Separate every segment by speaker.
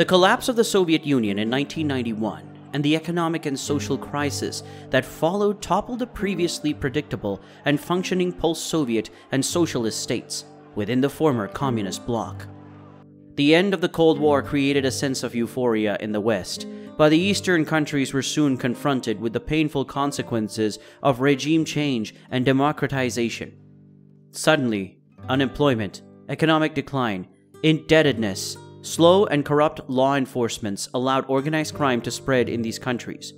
Speaker 1: The collapse of the Soviet Union in 1991 and the economic and social crisis that followed toppled the previously predictable and functioning post-Soviet and socialist states within the former communist bloc. The end of the Cold War created a sense of euphoria in the West, but the Eastern countries were soon confronted with the painful consequences of regime change and democratization. Suddenly, unemployment, economic decline, indebtedness, slow and corrupt law enforcement allowed organized crime to spread in these countries.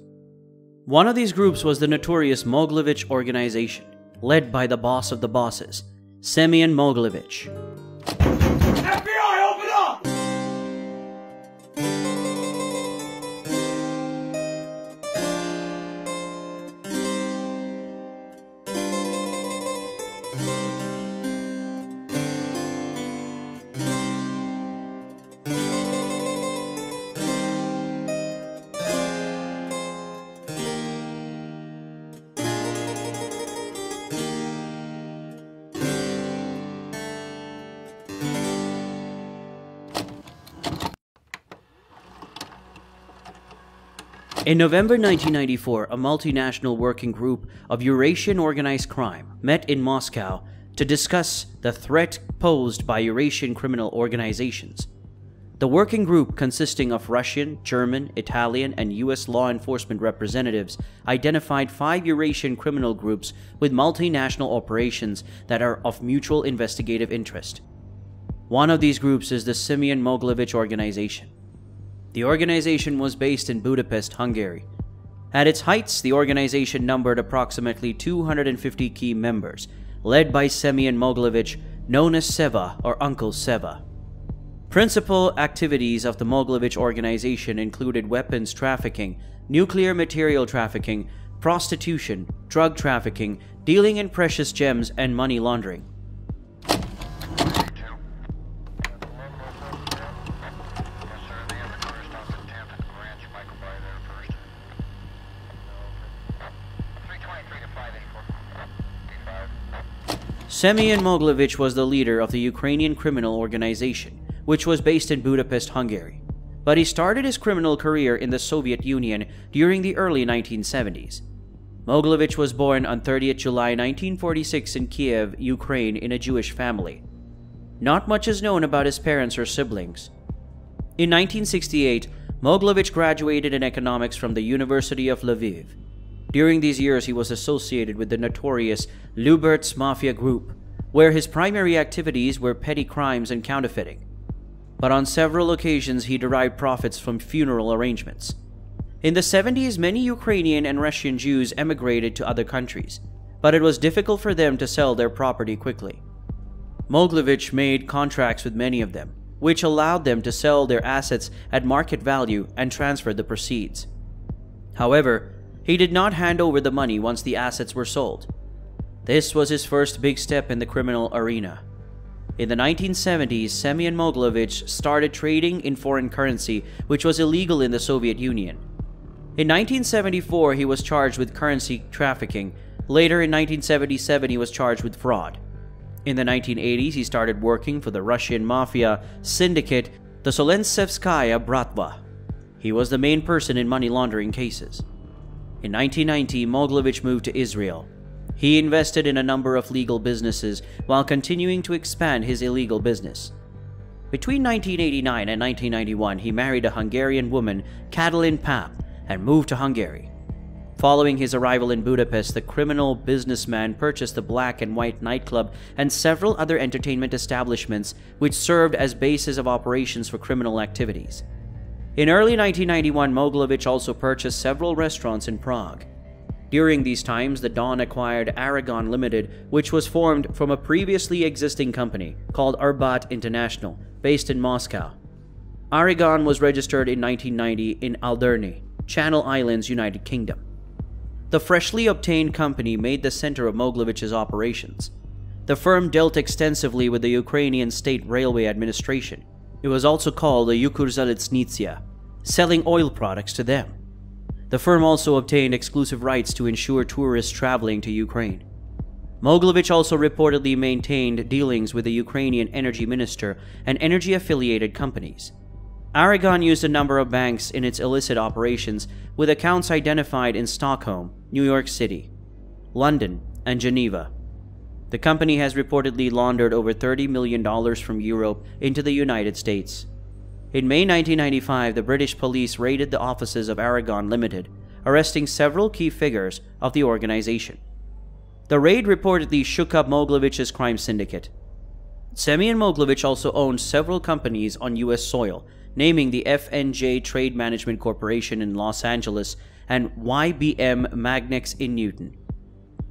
Speaker 1: One of these groups was the notorious Mogilevich Organization, led by the boss of the bosses, Semion Mogilevich.
Speaker 2: FBI, open up!
Speaker 1: In November 1994, a multinational working group of Eurasian organized crime met in Moscow to discuss the threat posed by Eurasian criminal organizations. The working group, consisting of Russian, German, Italian, and US law enforcement representatives, identified 5 Eurasian criminal groups with multinational operations that are of mutual investigative interest. One of these groups is the Semion Mogilevich Organization. The organization was based in Budapest, Hungary. At its heights, the organization numbered approximately 250 key members, led by Semion Mogilevich, known as Seva or Uncle Seva. Principal activities of the Mogilevich Organization included weapons trafficking, nuclear material trafficking, prostitution, drug trafficking, dealing in precious gems, and money laundering. Semion Mogilevich was the leader of the Ukrainian criminal organization, which was based in Budapest, Hungary. But he started his criminal career in the Soviet Union during the early 1970s. Mogilevich was born on 30th July 1946 in Kiev, Ukraine, in a Jewish family. Not much is known about his parents or siblings. In 1968, Mogilevich graduated in economics from the University of Lviv. During these years, he was associated with the notorious Lubert's Mafia Group, where his primary activities were petty crimes and counterfeiting. But on several occasions, he derived profits from funeral arrangements. In the 70s, many Ukrainian and Russian Jews emigrated to other countries, but it was difficult for them to sell their property quickly. Mogilevich made contracts with many of them, which allowed them to sell their assets at market value and transfer the proceeds. However, he did not hand over the money once the assets were sold. This was his first big step in the criminal arena. In the 1970s, Semion Mogilevich started trading in foreign currency, which was illegal in the Soviet Union. In 1974, he was charged with currency trafficking. Later in 1977, he was charged with fraud. In the 1980s, he started working for the Russian mafia syndicate, the Solentsevskaya Bratva. He was the main person in money laundering cases. In 1990, Mogilevich moved to Israel. He invested in a number of legal businesses while continuing to expand his illegal business. Between 1989 and 1991, he married a Hungarian woman, Katalin Pap, and moved to Hungary. Following his arrival in Budapest, the criminal businessman purchased the Black and White nightclub and several other entertainment establishments, which served as bases of operations for criminal activities. In early 1991, Mogilevich also purchased several restaurants in Prague. During these times, the Don acquired Aragon Limited, which was formed from a previously existing company called Arbat International, based in Moscow. Aragon was registered in 1990 in Alderney, Channel Islands, United Kingdom. The freshly obtained company made the center of Mogilevich's operations. The firm dealt extensively with the Ukrainian State Railway Administration. It was also called the Ukrzaliznytsia, selling oil products to them. The firm also obtained exclusive rights to ensure tourists traveling to Ukraine. Mogilevich also reportedly maintained dealings with the Ukrainian energy minister and energy-affiliated companies. Aragon used a number of banks in its illicit operations, with accounts identified in Stockholm, New York City, London, and Geneva. The company has reportedly laundered over $30 million from Europe into the United States. In May 1995, the British police raided the offices of Aragon Limited, arresting several key figures of the organization. The raid reportedly shook up Mogilevich's crime syndicate. Semion Mogilevich also owned several companies on U.S. soil, naming the F&J Trade Management Corporation in Los Angeles and YBM Magnex in Newton.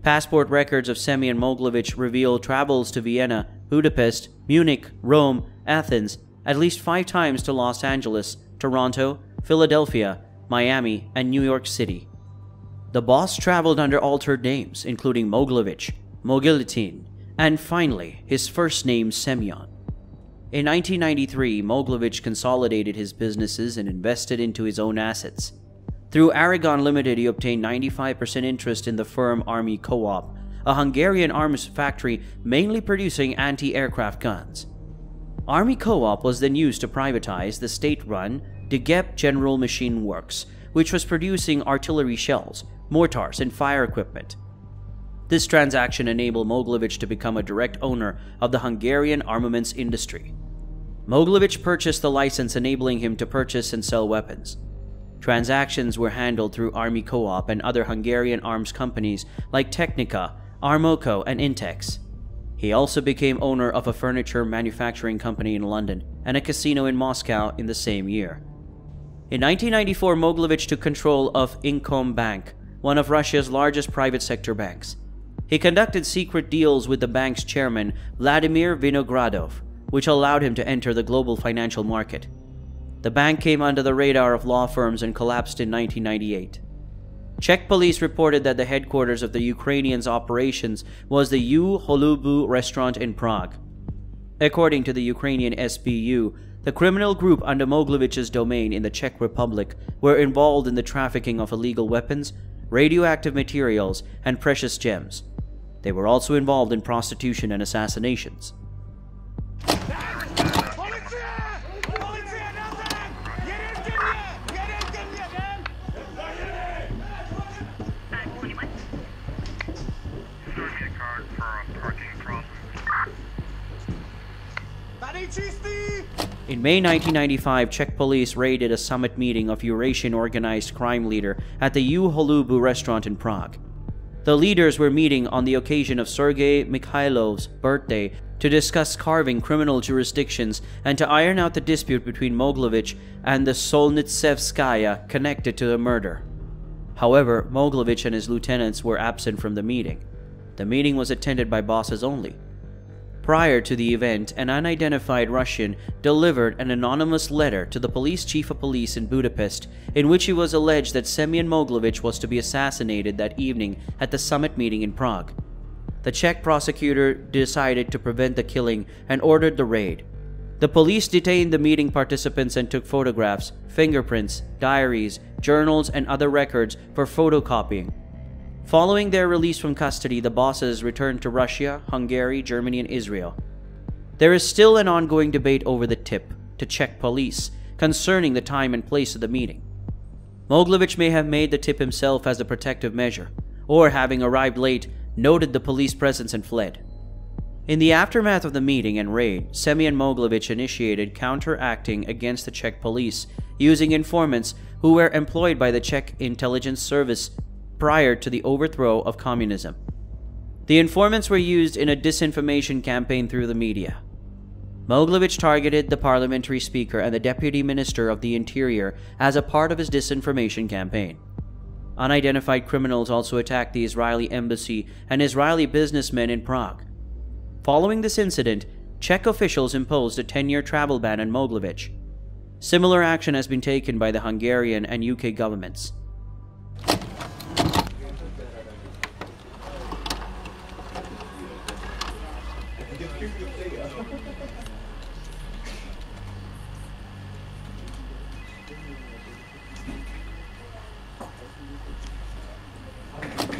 Speaker 1: Passport records of Semion Mogilevich reveal travels to Vienna, Budapest, Munich, Rome, Athens, at least 5 times to Los Angeles, Toronto, Philadelphia, Miami, and New York City. The boss traveled under altered names, including Mogilevich, Mogiletin, and finally, his first name Semion. In 1993, Mogilevich consolidated his businesses and invested into his own assets. Through Aragon Limited, he obtained 95% interest in the firm Army Co-op, a Hungarian arms factory mainly producing anti-aircraft guns. Army Co-op was then used to privatize the state-run Degep General Machine Works, which was producing artillery shells, mortars, and fire equipment. This transaction enabled Mogilevich to become a direct owner of the Hungarian armaments industry. Mogilevich purchased the license, enabling him to purchase and sell weapons. Transactions were handled through Army Co-op and other Hungarian arms companies like Technica, Armoco, and Intex. He also became owner of a furniture manufacturing company in London and a casino in Moscow in the same year. In 1994, Mogilevich took control of Inkombank, one of Russia's largest private sector banks. He conducted secret deals with the bank's chairman, Vladimir Vinogradov, which allowed him to enter the global financial market. The bank came under the radar of law firms and collapsed in 1998. Czech police reported that the headquarters of the Ukrainians' operations was the U Holubu restaurant in Prague. According to the Ukrainian SBU, the criminal group under Mogilevich's domain in the Czech Republic were involved in the trafficking of illegal weapons, radioactive materials, and precious gems. They were also involved in prostitution and assassinations. In May 1995, Czech police raided a summit meeting of Eurasian organized crime leader at the U Holubu restaurant in Prague. The leaders were meeting on the occasion of Sergei Mikhailov's birthday to discuss carving criminal jurisdictions and to iron out the dispute between Mogilevich and the Solnitsevskaya connected to the murder. However, Mogilevich and his lieutenants were absent from the meeting. The meeting was attended by bosses only. Prior to the event, an unidentified Russian delivered an anonymous letter to the police chief of police in Budapest in which it was alleged that Semion Mogilevich was to be assassinated that evening at the summit meeting in Prague. The Czech prosecutor decided to prevent the killing and ordered the raid. The police detained the meeting participants and took photographs, fingerprints, diaries, journals, and other records for photocopying. Following their release from custody, the bosses returned to Russia, Hungary, Germany, and Israel. There is still an ongoing debate over the tip to Czech police concerning the time and place of the meeting. Mogilevich may have made the tip himself as a protective measure, or having arrived late, noted the police presence and fled. In the aftermath of the meeting and raid, Semion Mogilevich initiated counteracting against the Czech police using informants who were employed by the Czech intelligence service prior to the overthrow of communism. The informants were used in a disinformation campaign through the media. Mogilevich targeted the parliamentary speaker and the deputy minister of the interior as a part of his disinformation campaign. Unidentified criminals also attacked the Israeli embassy and Israeli businessmen in Prague. Following this incident, Czech officials imposed a 10-year travel ban on Mogilevich. Similar action has been taken by the Hungarian and UK governments.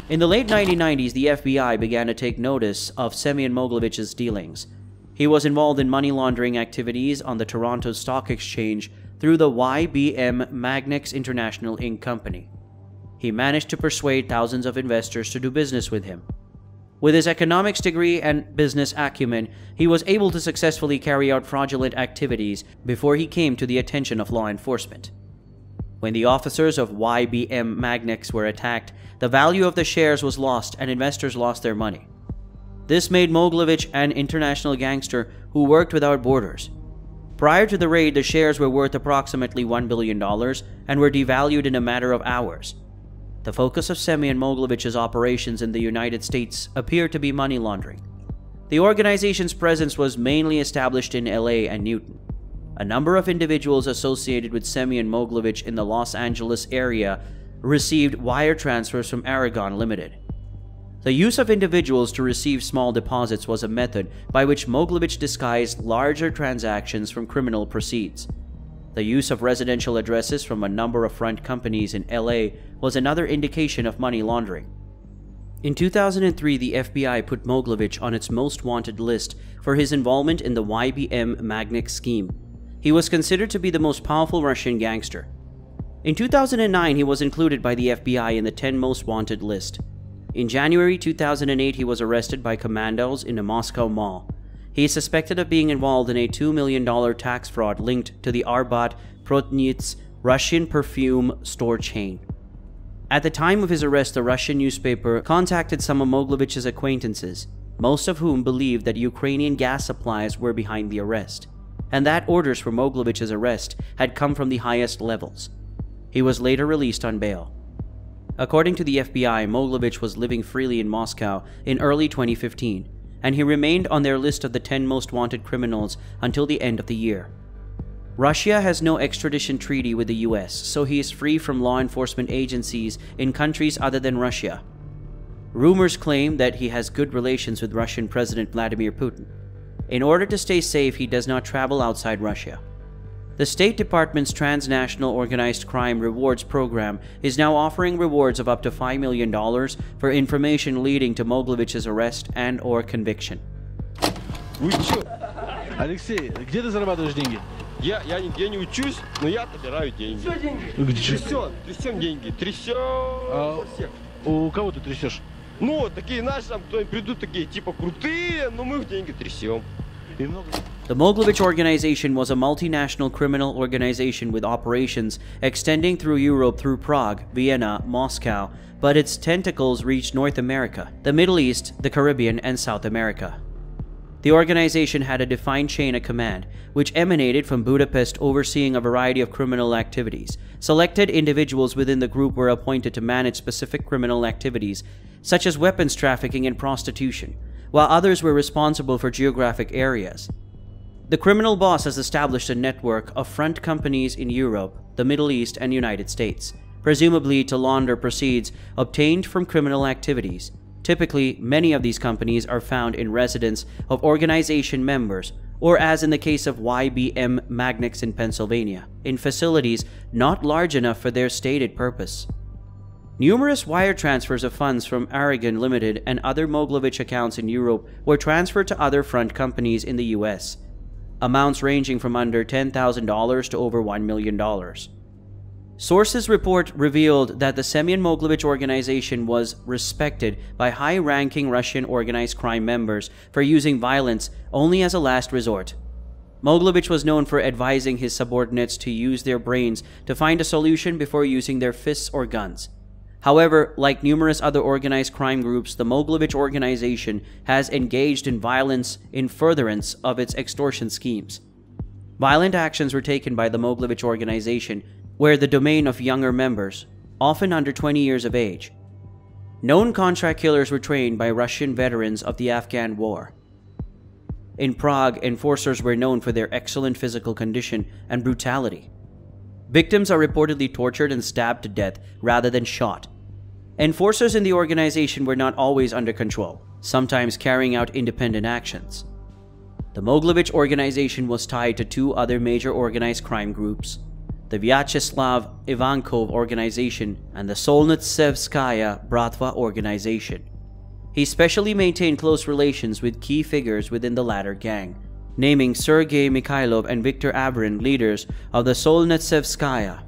Speaker 1: In the late 1990s, the FBI began to take notice of Semion Mogilevich's dealings. He was involved in money laundering activities on the Toronto Stock Exchange through the YBM Magnex International Inc. company. He managed to persuade thousands of investors to do business with him. With his economics degree and business acumen, he was able to successfully carry out fraudulent activities before he came to the attention of law enforcement. When the officers of YBM Magnex were attacked, the value of the shares was lost and investors lost their money. This made Mogilevich an international gangster who worked without borders. Prior to the raid, the shares were worth approximately $1 billion and were devalued in a matter of hours. The focus of Semion Mogilevich's operations in the United States appeared to be money laundering. The organization's presence was mainly established in LA and Newton. A number of individuals associated with Semion Mogilevich in the Los Angeles area received wire transfers from Aragon Limited. The use of individuals to receive small deposits was a method by which Mogilevich disguised larger transactions from criminal proceeds. The use of residential addresses from a number of front companies in LA was another indication of money laundering. In 2003, the FBI put Mogilevich on its most wanted list for his involvement in the YBM Magnex scheme. He was considered to be the most powerful Russian gangster. In 2009, he was included by the FBI in the 10 most wanted list. In January 2008, he was arrested by commandos in a Moscow mall. He is suspected of being involved in a $2 million tax fraud linked to the Arbat Protnits Russian perfume store chain. At the time of his arrest, the Russian newspaper contacted some of Mogilevich's acquaintances, most of whom believed that Ukrainian gas supplies were behind the arrest, and that orders for Mogilevich's arrest had come from the highest levels. He was later released on bail. According to the FBI, Mogilevich was living freely in Moscow in early 2015, and he remained on their list of the 10 most wanted criminals until the end of the year. Russia has no extradition treaty with the US, so he is free from law enforcement agencies in countries other than Russia. Rumors claim that he has good relations with Russian President Vladimir Putin. In order to stay safe, he does not travel outside Russia. The State Department's Transnational Organized Crime Rewards Program is now offering rewards of up to $5 million for information leading to Mogilevich's arrest and/or conviction.
Speaker 2: Алексей, где ты зарабатываешь деньги?
Speaker 3: Я нигде не учусь, но я собираю деньги. Все деньги. Трясем деньги, трясем всех.
Speaker 2: У кого ты трясешь?
Speaker 3: Ну, такие наши, там, кто придут, такие типа крутые, но мы их деньги трясем.
Speaker 1: The Mogilevich Organization was a multinational criminal organization with operations extending through Europe through Prague, Vienna, Moscow, but its tentacles reached North America, the Middle East, the Caribbean, and South America. The organization had a defined chain of command, which emanated from Budapest overseeing a variety of criminal activities. Selected individuals within the group were appointed to manage specific criminal activities, such as weapons trafficking and prostitution, while others were responsible for geographic areas. The criminal boss has established a network of front companies in Europe, the Middle East, and United States, presumably to launder proceeds obtained from criminal activities. Typically, many of these companies are found in residence of organization members, or as in the case of YBM Magnex in Pennsylvania, in facilities not large enough for their stated purpose. Numerous wire transfers of funds from Aragon Limited and other Mogilevich accounts in Europe were transferred to other front companies in the US, amounts ranging from under $10,000 to over $1 million. Sources report revealed that the Semion Mogilevich Organization was respected by high-ranking Russian organized crime members for using violence only as a last resort. Mogilevich was known for advising his subordinates to use their brains to find a solution before using their fists or guns. However, like numerous other organized crime groups, the Mogilevich Organization has engaged in violence in furtherance of its extortion schemes. Violent actions were taken by the Mogilevich Organization were the domain of younger members, often under 20 years of age. Known contract killers were trained by Russian veterans of the Afghan War. In Prague, enforcers were known for their excellent physical condition and brutality. Victims are reportedly tortured and stabbed to death rather than shot. Enforcers in the organization were not always under control, sometimes carrying out independent actions. The Mogilevich Organization was tied to two other major organized crime groups, the Vyacheslav Ivankov Organization and the Solnitsevskaya Bratva Organization. He specially maintained close relations with key figures within the latter gang, naming Sergei Mikhailov and Viktor Averin leaders of the Solnitsevskaya.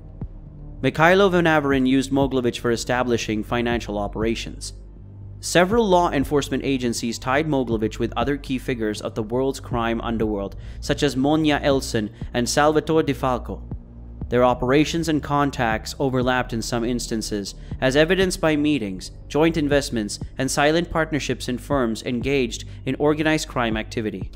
Speaker 1: Mikhailov and Averin used Mogilevich for establishing financial operations. Several law enforcement agencies tied Mogilevich with other key figures of the world's crime underworld, such as Monia Elson and Salvatore Di Falco. Their operations and contacts overlapped in some instances, as evidenced by meetings, joint investments, and silent partnerships in firms engaged in organized crime activity.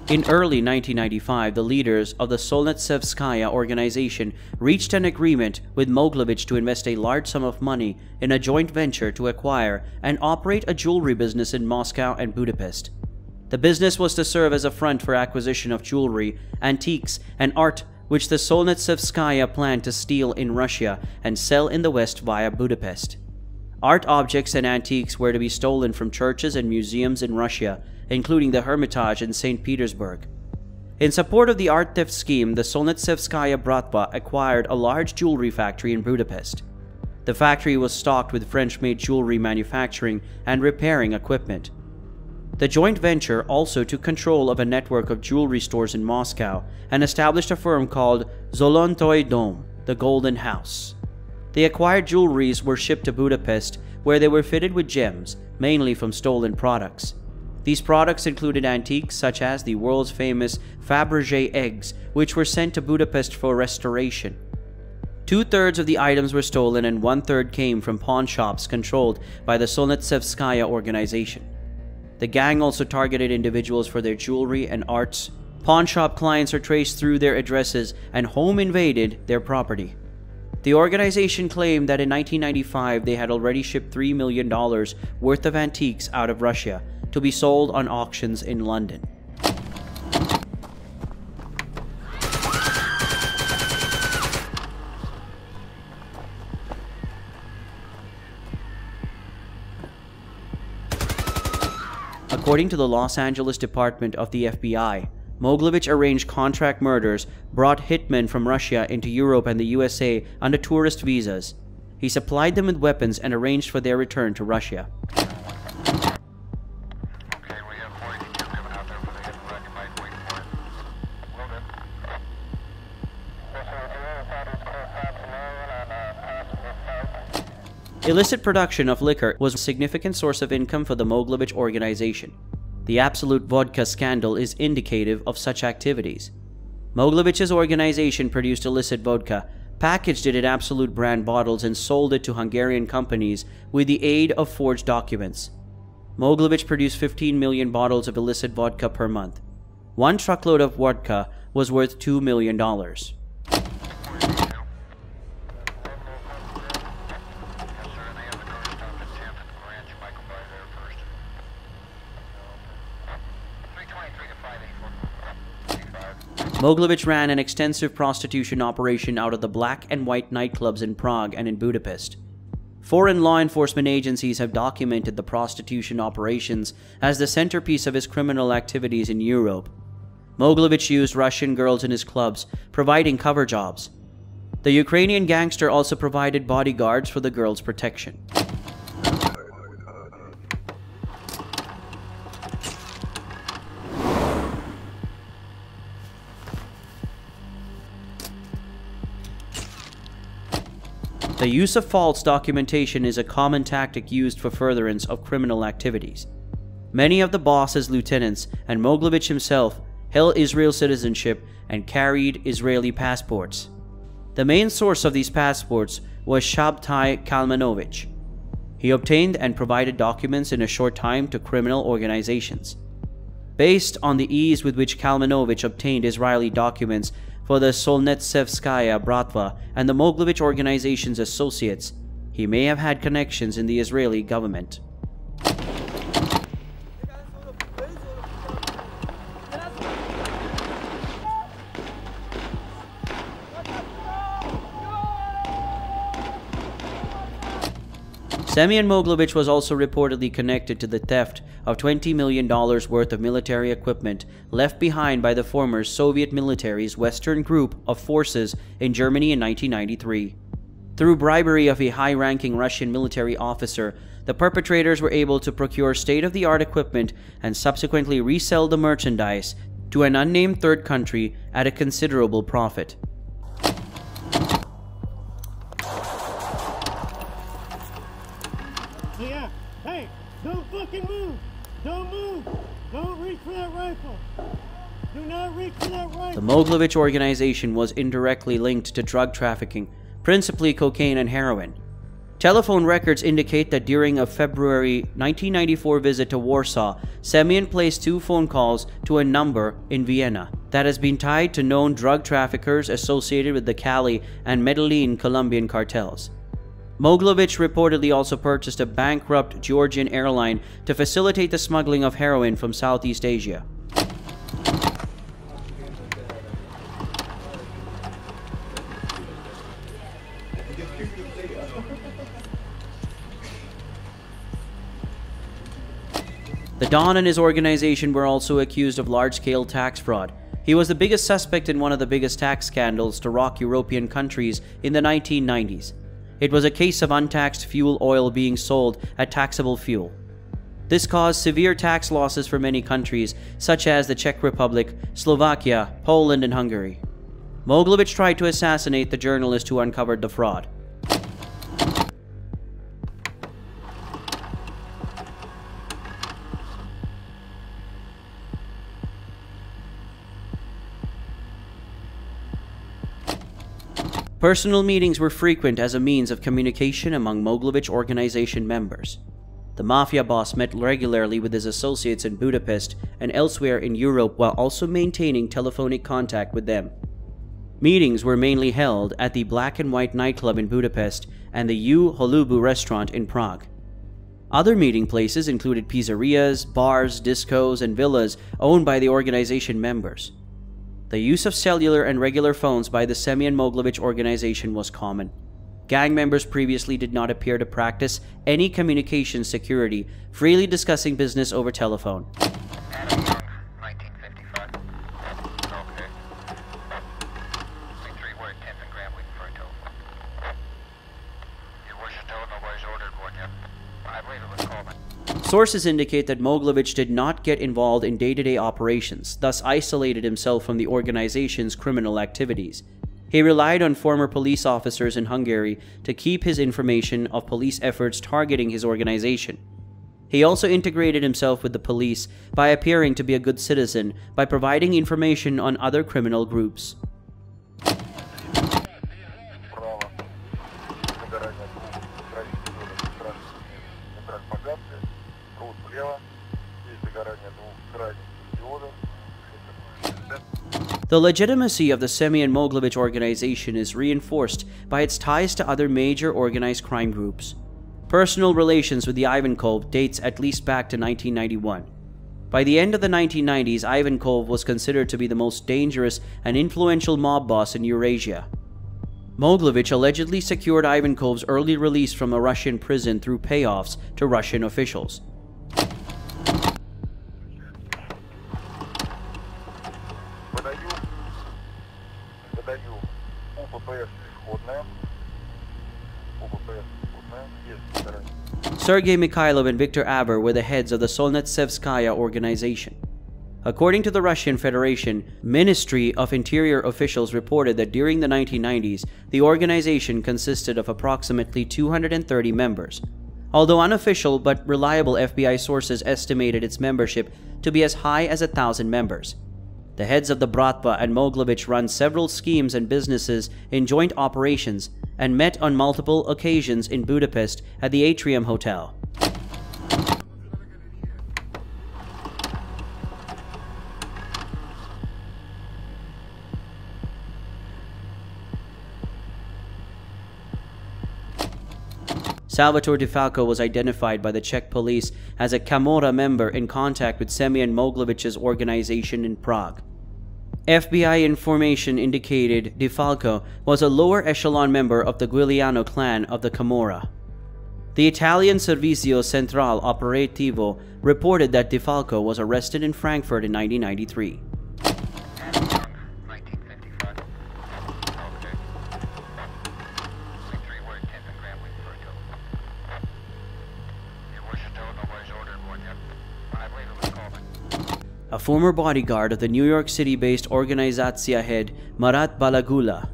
Speaker 1: In early 1995, the leaders of the Solnitsevskaya Organization reached an agreement with Mogilevich to invest a large sum of money in a joint venture to acquire and operate a jewelry business in Moscow and Budapest. The business was to serve as a front for acquisition of jewelry, antiques, and art which the Solnitsevskaya planned to steal in Russia and sell in the West via Budapest. Art objects and antiques were to be stolen from churches and museums in Russia, including the Hermitage in St. Petersburg. In support of the art theft scheme, the Solnitsevskaya Bratva acquired a large jewelry factory in Budapest. The factory was stocked with French-made jewelry manufacturing and repairing equipment. The joint venture also took control of a network of jewelry stores in Moscow and established a firm called Zolotoi Dom, the Golden House. The acquired jewelries were shipped to Budapest, where they were fitted with gems, mainly from stolen products. These products included antiques such as the world's famous Fabergé eggs, which were sent to Budapest for restoration. 2/3 of the items were stolen and 1/3 came from pawn shops controlled by the Solnitsevskaya Organization. The gang also targeted individuals for their jewelry and arts. Pawn shop clients are traced through their addresses and home invaded their property. The organization claimed that in 1995 they had already shipped $3 million worth of antiques out of Russia to be sold on auctions in London. According to the Los Angeles Department of the FBI, Mogilevich arranged contract murders, brought hitmen from Russia into Europe and the USA under tourist visas. He supplied them with weapons and arranged for their return to Russia. Illicit production of liquor was a significant source of income for the Mogilevich Organization. The Absolute Vodka scandal is indicative of such activities. Mogilevich's organization produced illicit vodka, packaged it in Absolute brand bottles, and sold it to Hungarian companies with the aid of forged documents. Mogilevich produced 15 million bottles of illicit vodka per month. One truckload of vodka was worth $2 million. Mogilevich ran an extensive prostitution operation out of the black and white nightclubs in Prague and in Budapest. Foreign law enforcement agencies have documented the prostitution operations as the centerpiece of his criminal activities in Europe. Mogilevich used Russian girls in his clubs, providing cover jobs. The Ukrainian gangster also provided bodyguards for the girls' protection. The use of false documentation is a common tactic used for furtherance of criminal activities. Many of the boss's lieutenants and Mogilevich himself held Israel citizenship and carried Israeli passports. The main source of these passports was Shabtai Kalmanovich. He obtained and provided documents in a short time to criminal organizations. Based on the ease with which Kalmanovich obtained Israeli documents for the Solnitsevskaya Bratva and the Mogilevich Organization's associates, he may have had connections in the Israeli government. Semion Mogilevich was also reportedly connected to the theft of $20 million worth of military equipment left behind by the former Soviet military's Western Group of Forces in Germany in 1993. Through bribery of a high-ranking Russian military officer, the perpetrators were able to procure state-of-the-art equipment and subsequently resell the merchandise to an unnamed third country at a considerable profit.
Speaker 4: Yeah. Hey, don't fucking move! Don't move! Don't reach for that rifle! Do not reach for that rifle!
Speaker 1: The Mogilevich Organization was indirectly linked to drug trafficking, principally cocaine and heroin. Telephone records indicate that during a February 1994 visit to Warsaw, Semion placed 2 phone calls to a number in Vienna that has been tied to known drug traffickers associated with the Cali and Medellin Colombian cartels. Mogilevich reportedly also purchased a bankrupt Georgian airline to facilitate the smuggling of heroin from Southeast Asia. The Don and his organization were also accused of large-scale tax fraud. He was the biggest suspect in one of the biggest tax scandals to rock European countries in the 1990s. It was a case of untaxed fuel oil being sold at taxable fuel. This caused severe tax losses for many countries, such as the Czech Republic, Slovakia, Poland, and Hungary. Mogilevich tried to assassinate the journalist who uncovered the fraud. Personal meetings were frequent as a means of communication among Mogilevich Organization members. The mafia boss met regularly with his associates in Budapest and elsewhere in Europe while also maintaining telephonic contact with them. Meetings were mainly held at the Black and White nightclub in Budapest and the U Holubu restaurant in Prague. Other meeting places included pizzerias, bars, discos, and villas owned by the organization members. The use of cellular and regular phones by the Semion Mogilevich Organization was common. Gang members previously did not appear to practice any communication security, freely discussing business over telephone.
Speaker 5: Adam Young, 1955. Okay. 3-word 10th and Graham waiting for a tow. Your wish to tow, nobody's ordered one yet. I believe it was Coleman.
Speaker 1: Sources indicate that Mogilevich did not get involved in day-to-day operations, thus isolated himself from the organization's criminal activities. He relied on former police officers in Hungary to keep his information of police efforts targeting his organization. He also integrated himself with the police by appearing to be a good citizen by providing information on other criminal groups. The legitimacy of the Semion Mogilevich Organization is reinforced by its ties to other major organized crime groups. Personal relations with the Ivankov dates at least back to 1991. By the end of the 1990s, Ivankov was considered to be the most dangerous and influential mob boss in Eurasia. Mogilevich allegedly secured Ivankov's early release from a Russian prison through payoffs to Russian officials. Sergei Mikhailov and Viktor Aber were the heads of the Solntsevskaya organization. According to the Russian Federation, Ministry of Interior officials reported that during the 1990s, the organization consisted of approximately 230 members. Although unofficial but reliable FBI sources estimated its membership to be as high as 1,000 members. The heads of the Bratva and Mogilevich run several schemes and businesses in joint operations and met on multiple occasions in Budapest at the Atrium Hotel. Salvatore DeFalco was identified by the Czech police as a Camorra member in contact with Semion Mogilevich's organization in Prague. FBI information indicated DeFalco was a lower echelon member of the Giuliano clan of the Camorra. The Italian Servizio Centrale Operativo reported that DeFalco was arrested in Frankfurt in 1993.
Speaker 5: 1955. Okay. 3 word 10 gram with Virgo. Your wish is told, nobody's ordered one yet. I believe it was called.
Speaker 1: A former bodyguard of the New York City-based Organizatia head Marat Balagula,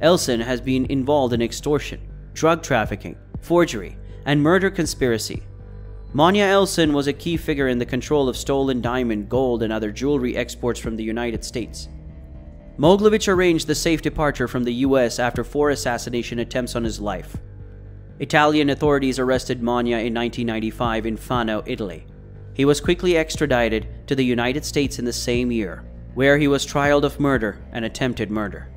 Speaker 1: Elson has been involved in extortion, drug trafficking, forgery, and murder conspiracy. Monya Elson was a key figure in the control of stolen diamond, gold, and other jewelry exports from the United States. Mogilevich arranged the safe departure from the US after 4 assassination attempts on his life. Italian authorities arrested Monya in 1995 in Fano, Italy. He was quickly extradited to the United States in the same year, where he was trialed of murder and attempted murder.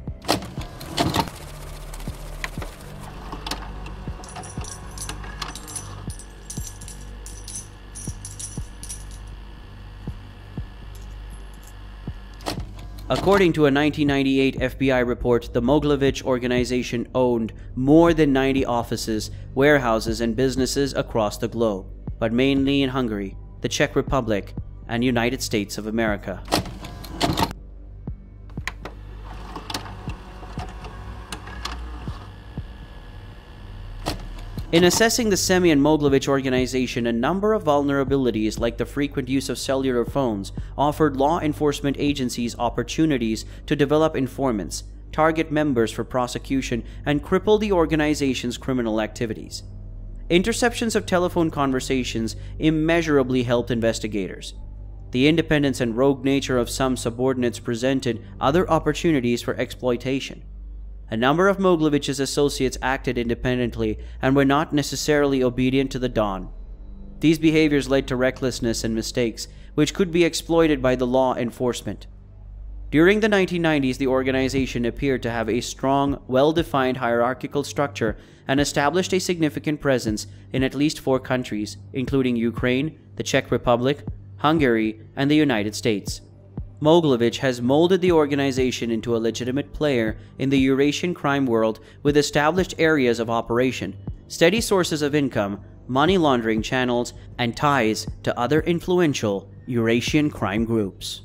Speaker 1: According to a 1998 FBI report, the Mogilevich Organization owned more than 90 offices, warehouses, and businesses across the globe, but mainly in Hungary, the Czech Republic, and United States of America. In assessing the Semion Mogilevich Organization, a number of vulnerabilities like the frequent use of cellular phones offered law enforcement agencies opportunities to develop informants, target members for prosecution, and cripple the organization's criminal activities. Interceptions of telephone conversations immeasurably helped investigators. The independence and rogue nature of some subordinates presented other opportunities for exploitation. A number of Mogilevich's associates acted independently and were not necessarily obedient to the Don. These behaviors led to recklessness and mistakes, which could be exploited by the law enforcement. During the 1990s, the organization appeared to have a strong, well-defined hierarchical structure and established a significant presence in at least 4 countries, including Ukraine, the Czech Republic, Hungary, and the United States. Mogilevich has molded the organization into a legitimate player in the Eurasian crime world with established areas of operation, steady sources of income, money laundering channels, and ties to other influential Eurasian crime groups.